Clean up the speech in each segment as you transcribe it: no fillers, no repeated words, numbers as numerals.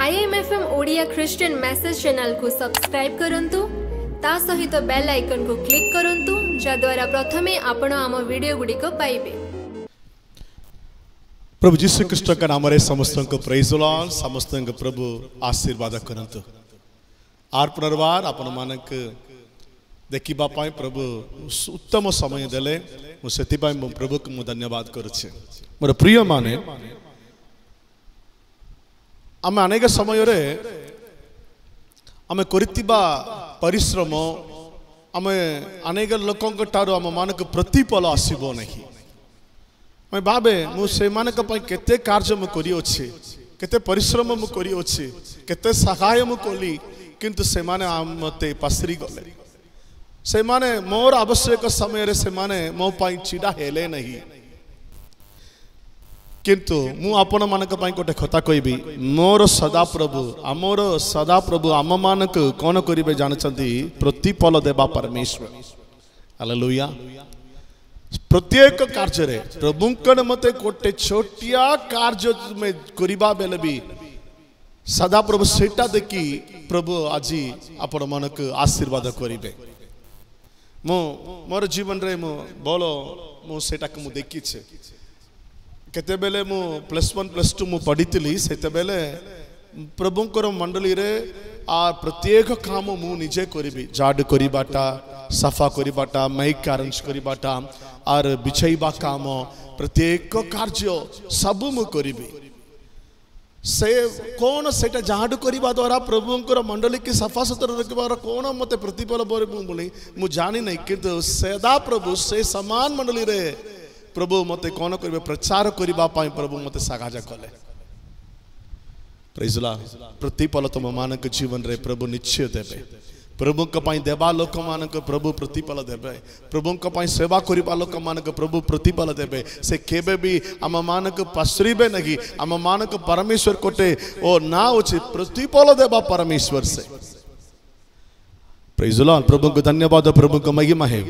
IMFM Odia Christian message channel को subscribe करंतु ता सहित बेल आइकन को क्लिक करंतु जद्वारा प्रथमे आपण आम वीडियो गुडी को पाइबे। प्रभु जीशु कृष्ण का नाम रे समस्त को प्रेज द लॉर्ड, समस्त को प्रभु आशीर्वाद करंतु। आर पुनर्वार आपण मानक देखिबा पाए प्रभु उत्तम समय देले मु सेति पाए मु प्रभु को धन्यवाद करूछे। मोर प्रिय माने आम अनेक समय रे आम करितिबा परिश्रम आम अनेक लोकंक ठारो आम मानक प्रतिफल आसीबो नहीं। मैं भावे मु से मानक पई केते कार्य मु करी अछि, केते परिश्रम मु करी अछि, केते सहाय मु कोली, किंतु से माने मते पसरी गले। से माने मोर आवश्यक समय रे से माने मो पई चिडा हेले नहीं। किंतु मु आपण मानक पई गोटे कथा कहबी, मोर सदा प्रभु आम मानक कोन करिवे जानचंती, प्रतिफल देबा परमेश्वर। हालेलुया। प्रत्येक कार्य रे प्रभुंकन मते गोटे छोटिया कार्य में करिबा बेले भी सदा प्रभु सेटा देखि प्रभु आजी आपण मानक आशीर्वाद करिवे। मो मोर जीवन रे मो बोलो मो सेटा को मु देखि छे। केते बेले मु +1 +2 मु पढ़ितली, सेते बेले प्रभुंकर मंडली रे आ प्रत्येक काम मु निजे करिबी। झाड़ करिबाटा, सफा करिबाटा, माइक अरेंज करिबाटा आर बिछैबा काम, प्रत्येक कार्य सब मु करिबी। से कौन सेटा झाड़ करिबा द्वारा प्रभुंकर मंडली की सफा सुतरा रखबार कौन मते प्रतिफल बोली मु जानि नहीं। किंतु सदा प्रभु से समान मंडली रे प्रभु मते कौन करिवे प्रचार करिबा पाई प्रभु मते सागाजा कले। Praise Lord. प्रतिफल तुम मानक जीवन रे प्रभु निश्चय देबे। प्रभु का पाई देबा लोक मानक प्रभु प्रतिफल देबे। प्रभु का पाई सेवा करिबा लोक मानक प्रभु प्रतिफल देबे। से केबे भी आम मानक पसरिबे नहीं। आम मानक परमेश्वर कोटे ओ ना अछि प्रतिफल देबा परमेश्वर से। Praise Lord. प्रभु को धन्यवाद, प्रभु को महिमा है।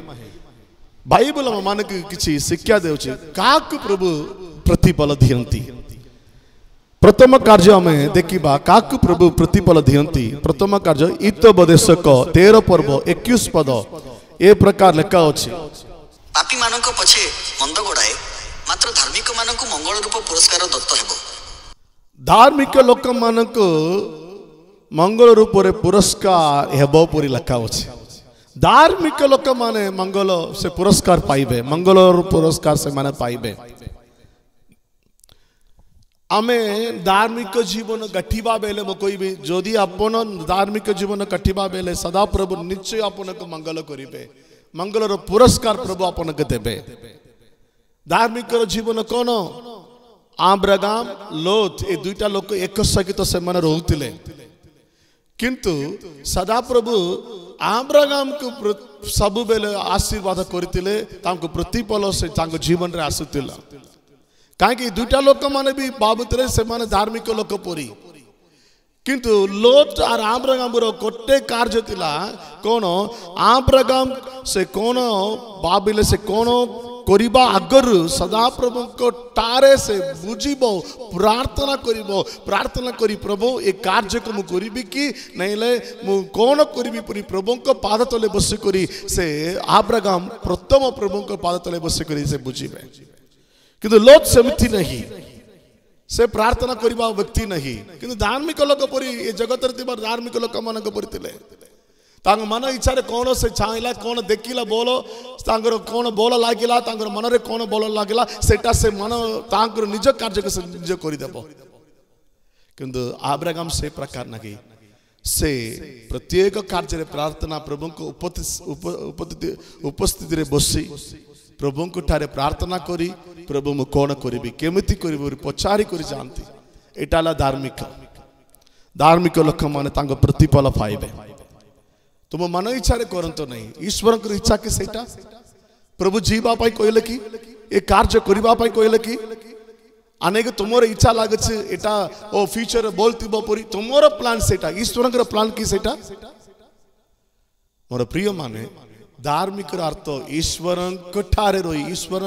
बाइबल आम मानक किछि शिक्षा देउछि काक प्रभु प्रतिफल दियंती। प्रथम कार्य हमें देखिबा काक प्रभु प्रतिफल दियंती। प्रथम कार्य हितोपदेशक 13 पर्व 21 पद ए प्रकार लेखा अछि। पापी मानक पछे मंद गोडाए, मात्र धार्मिक मानक मंगल रूप पुरस्कार दत्त हेबो। धार्मिक लोक मानक मंगल रूप रे पुरस्कार हेबो परि लेखा अछि। धार्मिक लोक माने मंगल से पुरस्कार पाइबे, मंगल पुरस्कार से माने पाइबे। आमे धार्मिक जीवन गठिबा बेले मो कोई भी जदि आपण धार्मिक जीवन गठिबा बेले सदा प्रभु निश्चय आपण को मंगल करिवे। मंगल रो पुरस्कार प्रभु आपण के देबे। धार्मिक जीवन कोन आब्राहम लोथ ए दुईटा लोक एक सहित से मन रहउतिले, किंतु सदा प्रभु आब्राहम को सब बेले आशीर्वाद करतिले, तांको प्रतिफल से तांको जीवन रे आसुतिला। कहीं दुईटा लोक माने भी बाबुतरे से माने धार्मिक लोक परी, किंतु लोट और आब्राहम रो कोटे कार्य तिला कोन आब्राहम से कोन बाबिले से कोन करिबा आगर सदा प्रभु को टारे से बुझिबो, प्रार्थना करिबो। प्रार्थना करी प्रभु ए कार्य को मु करिबी कि नहीं ले मु कोन करिबी परी प्रभु को पाद तले बसि करी से आब्राहम प्रथम प्रभु को पाद तले बसि करी से बुझिबे। किंतु लोट सेमती नहीं, से प्रार्थना करिबा व्यक्ति नहीं। किंतु धार्मिक लोक परी ए जगत रे तिबा धार्मिक लोक मानक परितिले तांग मन इच्छा रे कोन से चाइला, कोन देखिला बोलो तांगर कोन बोल लागिला, तांगर मन रे कोन बोल लागिला, सेटा से मन तांगर निज कार्य के निज करि देबो। किंतु आब्राहम से प्रकार नहीं। से प्रत्येक कार्य रे प्रार्थना प्रभु को उपस्थिति रे बसी प्रभु को ठारे प्रार्थना करी प्रभु मु कोन करिबी, केमिति करिबो पचारी करी जानती। एटाला धार्मिक। धार्मिक लोक माने तांको प्रतिफल पाइबे। तुम मन इच्छा रे करंतो नहीं, ईश्वर को इच्छा कि सेटा प्रभु जीवा पाई कहले कि ए कार्य करिबा पाई कहले कि अनेक तुमर इच्छा लागे छे एटा ओ फ्यूचर बोलतिबो परी तुमर प्लान सेटा, ईश्वर को प्लान कि सेटा। मोर प्रिय माने धार्मिक अर्थ ईश्वर रही ईश्वर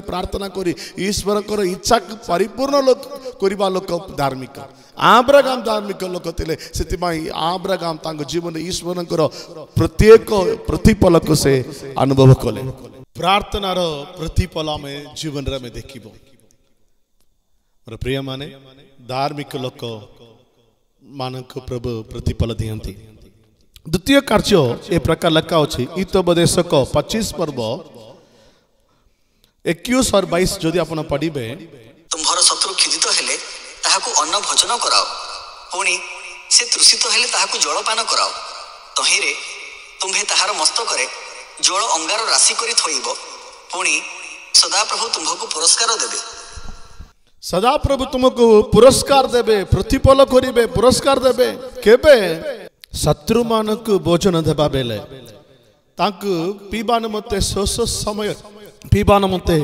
प्रार्थना करी ईश्वर इच्छा परिपूर्ण लोक करवा लोक धार्मिक आब्राहम धार्मिक लोक थे से आब्राहम जीवन ईश्वर प्रत्येक प्रतिफल को से अनुभव कले प्रार्थनार प्रतिफल आम जीवन में देखिबो मोर प्रिय माने धार्मिक लोक मानक प्रभु प्रतिफल दियंती द्वितीय कार्य ए प्रकार लिखा अच्छी हितोपदेशक 25 पर्व 21 और 22 जदि आपण पढ़िबे तुम्हार शत्रु खिदित हेले ताहाकु अन्न भोजन कराओ पुणी से तृषित हेले ताहाकु जलपान कराओ तहिरे तुम्हे ताहार मस्तकरे जल अंगार राशि करी थोइबो पुणी सदाप्रभु तुमको पुरस्कार देबे सदाप्रभु तुमको पुरस्कार देबे प्रतिफल करिबे पुरस्कार देबे केबे शत्रु मानक भोजन देबा बेले तांकु पीबान मते शोष समय पीबान मते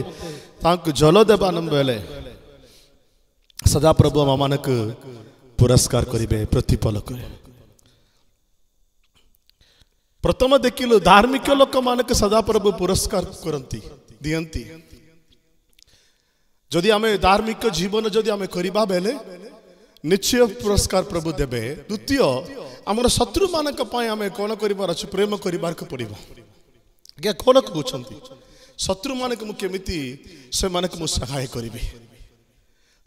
तांकु जल देबान बेले सदाप्रभु मानक पुरस्कार करिबे प्रतिफल करिबे प्रथम देखिलु धार्मिक लोक मानक सदाप्रभु पुरस्कार करंती दियंती जदि आमे धार्मिक जीवन जदि आमे करिबा बेले निश्चय पुरस्कार प्रभु देबे द्वितीय आमर शत्रु मानक पय आमे कोन करिबार अछि प्रेम करिबार को पड़िबो के कोन कहउछंती शत्रु मानक मु केमिति से मानक मु सहाय करिबे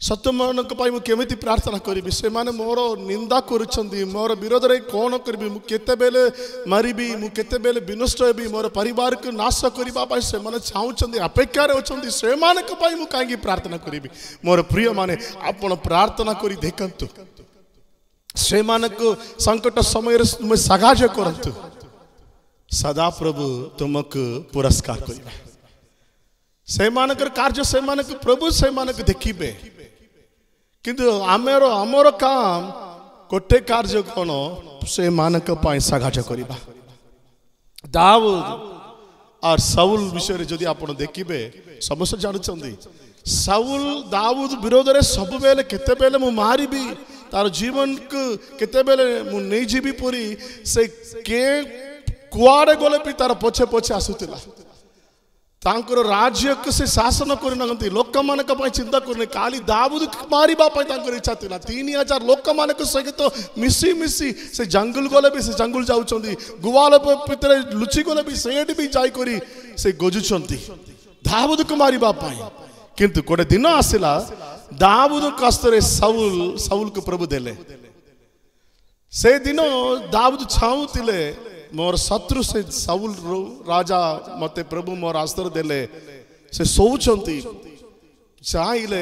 शत्रु मानक पय मु केमिति प्रार्थना करिबे से माने मोर निंदा करूछंती मोर विरोध रे कोन करिबे मु केते बेले मारिबी मु केते बेले विनष्ट हेबी मोर परिवार को नाश करिबा पय से माने चाहुछंती अपेक्षा रे होछंती से मानक पय मु कांगी प्रार्थना करिबी मोर प्रिय माने आपण प्रार्थना करी देखंतु से मानक संकट समय रे तुम सहाय करंतु सदा प्रभु तुमको पुरस्कार करिबे से मानकर कार्य से मानक प्रभु से मानक देखिबे किंतु आमर काम कोटे कार्य कोन से मानक पाए सहाय करिबा दाऊद और साउल विषय रे जदि आपण देखिबे समस्त जानछंदी साउल दाऊद विरोध रे सब बेले केते बेले मु मारिबी तार जीवन को केते बेले मु नै जीबी पुरी से के कुआडे गले भी तार पछे पछे आसुतिला तांकर राज्य को से शासन करनगंती लोक मानक पय चिंता करने काली दाऊद मारिबा पय तांकर इच्छा थिला 3000 लोक मानक सहित मिसी मिसी से जंगल गले भी से जंगल जाउचंदी गुवाल पितरे लुचि गले भी सेड भी जाई करी से गोजुचंती दाऊद को मारिबा पय किंतु कोडे दिन आसिला दाऊद कस्तरे साउल को प्रभु देले से दिन दाऊद छाउतिले मोर शत्रु से साउल राजा मते प्रभु मोर आस्तर देले से सोचंती चाहिले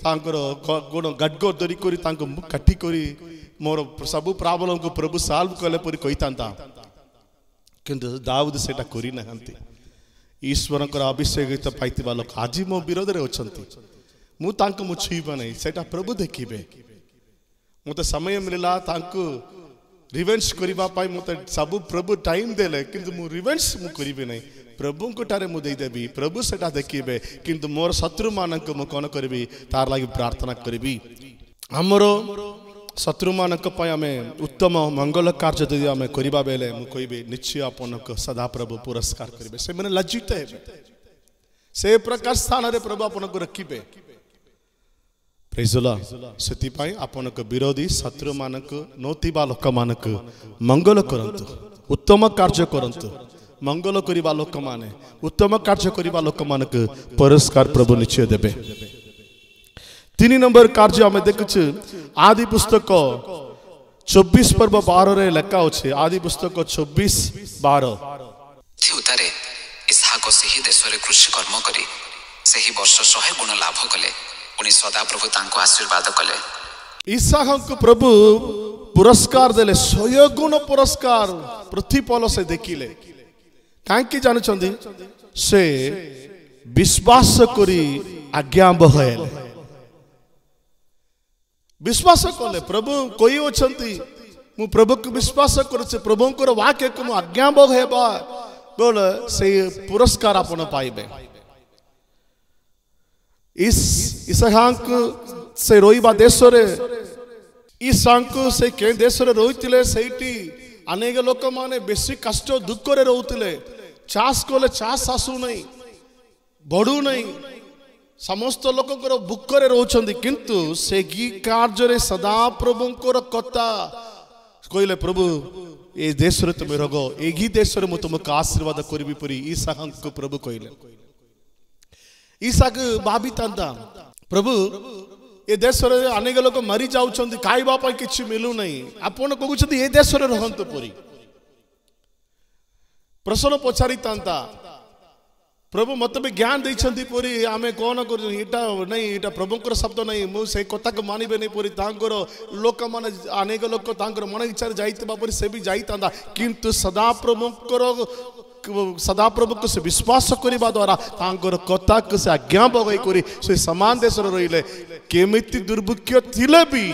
तांकर गुण गडगो दरी करी तांको काटी करी मोर सब प्रॉब्लम को प्रभु सॉल्व कले परी कहितांता किंतु दाऊद सेटा करी नहंती ईश्वर अभिषेक पाइतिबा लोक आज मो विरोध रे अछंती मु तांको मु छुइबा नै सेटा प्रभु देखिबे मते समय मिलला तांको रिवेंज करिबा पाई मते सब प्रभु टाइम देले किंतु मु रिवेंज मु करिबे नै प्रभु को टारे मु देई देबी प्रभु सेटा देखिबे किंतु मोर शत्रु मानक मु कोन करबी तार लागि प्रार्थना करबी हमरो शत्रु मानक पय हमें उत्तम मंगल कार्य यदि हमें करिबा बेले मु कहिबे निश्चय आपनक सदा प्रभु पुरस्कार करिबे से माने लज्जित हेबे से प्रकार स्थान रे प्रभु आपनक रखिबे प्रेज द लॉर्ड सेति पय आपनक विरोधी शत्रु मानक नोतिबा लोक मानक मंगल करंतु उत्तम कार्य करंतु मंगल करिबा लोक माने उत्तम कार्य करिबा लोक मानक पुरस्कार प्रभु निश्चय देबे 3 नंबर कार्य हमें देखछु आदि पुस्तक 24 पर्व 12 रे लेखा अछि आदि पुस्तक 24:12 थिउतारे इसहाक सही देश रे कृषि कर्म करी सही वर्ष 100 गुण लाभ कले पुनी सदा प्रभु तांको आशीर्वाद कले इसहाक को प्रभु पुरस्कार देले 100 गुण पुरस्कार प्रतिफल से देखिले कांकी जानछंदी से विश्वास करी आज्ञा बहले विश्वास कले प्रभु कोई अछंती मु प्रभु को विश्वास करछे प्रभु को वाक्य को मु आज्ञा बहेबा बोले से पुरस्कार आपण पाइबे इसहाक से रोइबा देश रे इसहाक से के देश रे रोइतिले सेठी अनेक लोक माने बेसी कष्ट दुख रे रोउतिले चाष कले चाष आसु नहीं बढ़ू नहीं समस्त लोक बुकरे रोचंदी किंतु से गी कार्य सदा प्रभुंकर कथा कहले प्रभु ए देश रे तुम रगो एगी देश रे मु तुमको आशीर्वाद करिबी परी ईसाक को प्रभु कहले ईसाक भाभी तांता प्रभु ए देश रे अनेक लोक मरी जाउछंदी खाइबा पई किछि मिलु नहीं आपण कहउछंदी ए देश रे रहंतु परी प्रश्न पचारि तांता प्रभु मत भी ज्ञान देइछंदी परी आमे कोन कर इटा नहीं इटा प्रभुंकर शब्द नहीं मु से कथा को मानिबे नहीं परी तांकर लोक माने अनेक लोक तांकर मन इच्छा जाइतबा परी से भी जाइतांदा किंतु सदा प्रभु को से विश्वास करबा द्वारा तांकर कथा को से आज्ञा बगई करी से समान देश रे रहिले केमिति दुर्भिक्ष थिले भी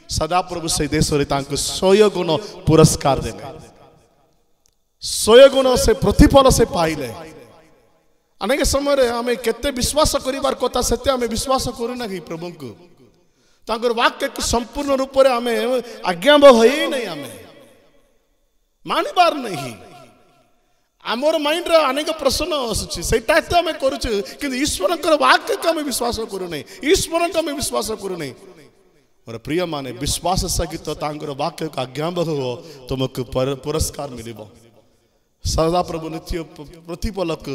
सदा प्रभु से देश रे तांको 100 गुण पुरस्कार देले 100 गुण से प्रतिफल से पाइले अनेक समय आम केते विश्वास करिबार कथा सेते आम विश्वास करूना कि प्रभु को तांकर वाक्य संपूर्ण रूप से आम आज्ञाब होई नहीं आम मानिबार नहीं आमर माइंड रे अनेक प्रश्न आसुची सेटा एते आम करूछु किंतु ईश्वर वाक्य को आम विश्वास करू नहीं ईश्वर को आम विश्वास करू नहीं मोर प्रिय माने विश्वास सहित तांकर वाक्य को आज्ञाब हो तुमको पुरस्कार मिलिबो सदा प्रभु नित्य प्रतिफलक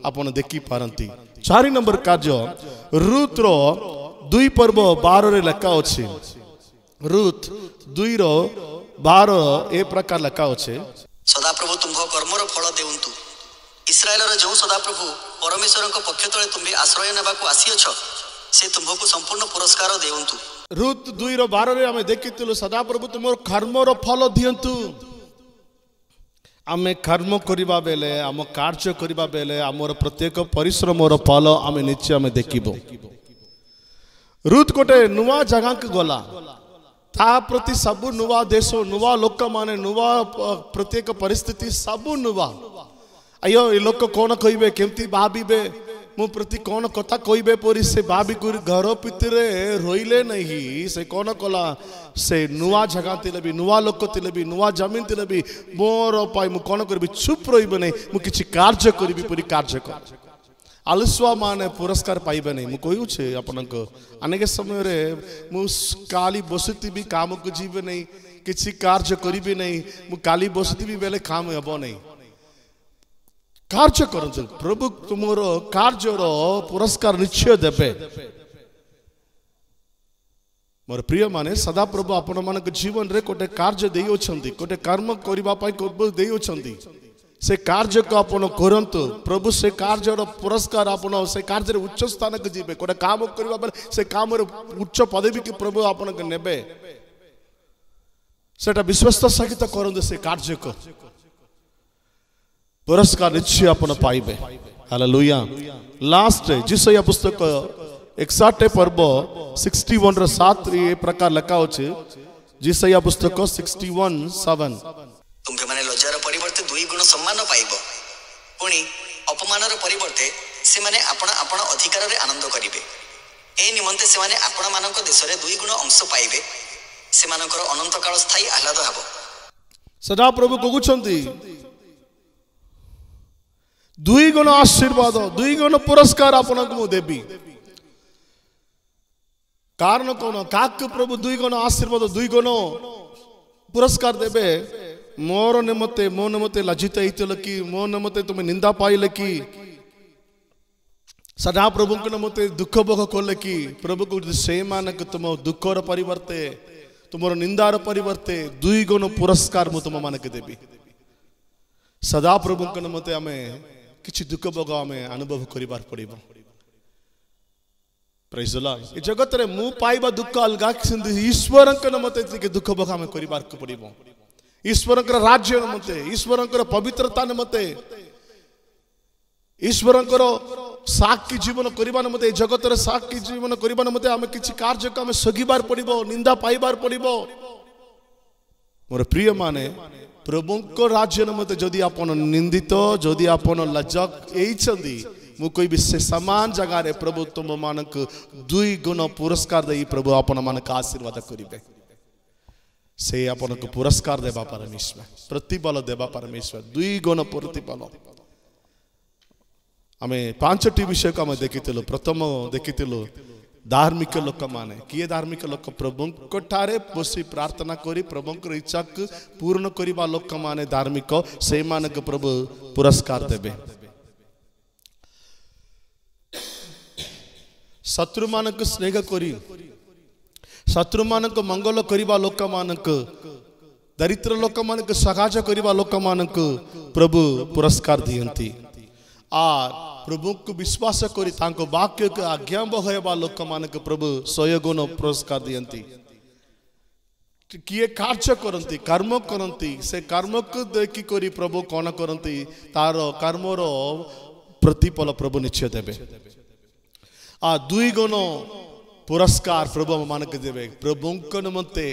आपण देखी पारंती 4 नंबर कार्य रूत रो 2 पर्व 12 रे लेखा अछि रूत 2 रो 12 ए प्रकार लेखा अछि सदा प्रभु तुमको कर्मर फल देउंतु इस्राएल रो जो सदा प्रभु परमेश्वर को पक्ष तळे तुम्ही आश्रय नेबाकू आसीअछ से तुमको संपूर्ण पुरस्कार देउंतु रूत 2 रो 12 रे हमें देखितलु सदा प्रभु तुमर कर्मर फल दियंतु आमे कर्म करिबा बेले आम कार्य करिबा बेले आमर प्रत्येक परिश्रमर फल आमे निश्चय आमे देखिबो रूत कोटे नुवा जगह के गला ता प्रति सब नुवा देश नुवा लोक माने नुवा प्रत्येक परिस्थिति सब नुवा अयो ए लोक कोन कहिबे केमती भाबिबे मु प्रति कौन कथा कहबे परी से भाभी घर पितरे रोइले नहीं से कौन कला से नुआ जगह तिले भी नुआ लोक तिले भी नुआ जमीन तिले भी मोर पाई मु कौन करबी चुप रहिबे नहीं मु किछि कार्य करबी परी कार्य कर आलस्वा माने पुरस्कार पाइबे नहीं मु कहू छे आपनक अनेक समय रे मु काली बसती भी काम को जीवे नहीं किछि कार्य करबी नहीं मु काली बसती भी बेले काम हेबो नहीं कार्य करंतु प्रभु तुमर कार्यर पुरस्कार निश्चय देबे मोर प्रिय माने सदा प्रभु आपण मान जीवन रे कोटे कार्य देई ओछंती कोटे कर्म करिबा पई प्रभु देई ओछंती से कार्य को आपण करंतु प्रभु से कार्यर पुरस्कार आपण से कार्य रे उच्च स्थान के जीवे कोटे काम करिबा पर से काम रे उच्च पदवी के प्रभु आपण के नेबे सेटा विश्वस्त सहित करंतु से कार्य को पुरस्कार निश्चय अपन पाइबे हालेलुया लास्ट जिसया पुस्तक 61 पर्व 61 रो 7 ए प्रकार लिखा होचे जिसया पुस्तक 61:7 तुमके माने लज्जार परिवर्ते 2 गुण सम्मान पाइबो पुणी अपमानर परिवर्ते से माने आपण आपण अधिकार रे आनंद करिवे ए निमंते से माने आपण मानक देश रे 2 गुण अंश पाइबे से मानकर अनंत काल स्थायी आह्लाद हबो सदा प्रभु कहउछंती 2 गुण आशीर्वाद 2 गुण पुरस्कार आपन को देबी कारण कौन काक प्रभु 2 गुण आशीर्वाद 2 गुण पुरस्कार देबे मोर निमते मो निमते लज्जित होइतल कि मो निमते तुम निंदा पाइले कि सदा प्रभु को निमते दुख भोग कोले कि प्रभु को से मानक तुम दुखर परिवर्ते तुमर निंदार परिवर्ते 2 गुण पुरस्कार मु तुम मानक देबी सदा प्रभु को निमते हमें किछि दुख भोग हमें अनुभव करिबार पड़िबो प्रेज द लॉर्ड ए जगत रे मु पाइबा दुख अलगा किंतु ईश्वर के नमते के दुख भोग हमें करिबार पड़िबो ईश्वर के राज्य नमते ईश्वर के पवित्रता नमते ईश्वर के साक्षी जीवन करिबा नमते जगत रे साक्षी जीवन करिबा नमते हमें किछि कार्य को हमें सगिबार पड़िबो निंदा पाइबार पड़िबो मोर प्रिय माने प्रभु को राज्य नमते जदि आपण निंदित जदि आपण लज्जक एइछंदी मु कोई भी से समान जगह रे प्रभु तुम मानक 2 गुण पुरस्कार देई प्रभु आपण मानक आशीर्वाद करिवे से आपण को पुरस्कार देबा परमेश्वर प्रतिफल देबा परमेश्वर 2 गुण प्रतिफल आमे 5टी विषय को आमे देखिथिलु। प्रथम देखिथिलु धार्मिक लोक माने किए धार्मिक लोक प्रभु ठारे बसी प्रार्थना करी प्रभु इच्छा पूर्ण करिबा लोक माने धार्मिक से मानक प्रभु पुरस्कार देबे। शत्रु मानक स्नेह करी शत्रु मानक मंगल करिबा लोक मानक दरिद्र लोक मानक सहायता करिबा लोक मानक प्रभु पुरस्कार दियंती। आ प्रभु को विश्वास करी तांको वाक्य के आज्ञा बहयबा लोक मानक प्रभु 100 गुण पुरस्कार दियंती। किए कार्य करंती कर्म करंती से कर्म को देखि करी प्रभु कोन करंती तार कर्मर प्रतिफल प्रभु निश्चय देबे। आ 2 गुण पुरस्कार प्रभु मानक देबे। प्रभु को निमंते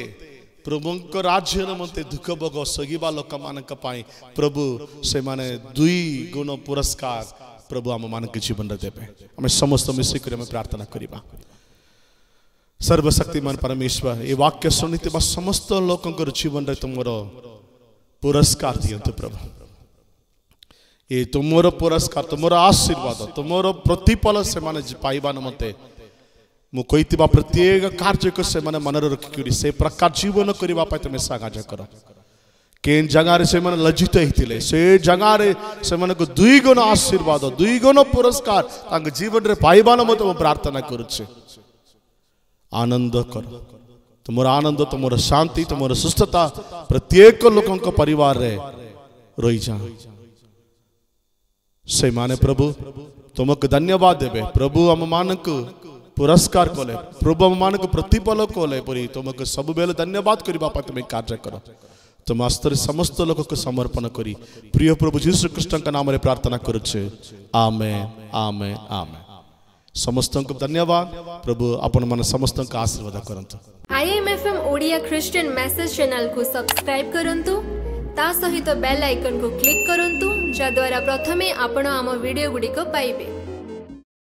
प्रभु राज्य निमंते दुख भोग सगिबा लोक मानक पाई प्रभु से माने 2 गुण पुरस्कार प्रभु आम मानक जीवन रे देबे। हमें समस्त मिसिक रे प्रार्थना करिबा। सर्वशक्तिमान परमेश्वर ए वाक्य सुनिते बा समस्त लोकंकर जीवन रे तुमरो पुरस्कार दियंतु प्रभु। ए तुमरो पुरस्कार तुमरो आशीर्वाद तुमरो प्रतिफल से माने पाइबा नमते मु कहितिबा प्रत्येक कार्य को से माने मन रखि से प्रकार जीवन करिबा पय तमे साहाय्य करो। केन जगह रे से माने लज्जित हितिले से जगह रे से माने को 2 गुण आशीर्वाद 2 गुण पुरस्कार तांग जीवन रे पाइबा नमते मु प्रार्थना करूछि। आनंद करो तुमरो आनंद तुमरो शांति तुमरो सुस्थता प्रत्येक लोकंक परिवार रे रही जा से माने प्रभु तुमक धन्यवाद देबे। प्रभु हम मानक पुरस्कार कोले प्रभु हम मानक प्रतिफल कोले परी तुमक सब बेले धन्यवाद करिबा पय तुम कार्य करो। तुम आस्तर समस्त लोक को समर्पण करी प्रिय प्रभु यीशु कृष्ण का नाम रे प्रार्थना करूछे। आमेन आमेन आमेन। समस्त को धन्यवाद प्रभु अपन मन समस्त का आशीर्वाद करंतु। IMFM Odia Christian message channel को सब्सक्राइब करंतु ता सहित बेल आइकन को क्लिक करंतु जा द्वारा प्रथमे आपण आम वीडियो गुडी को पाइबे।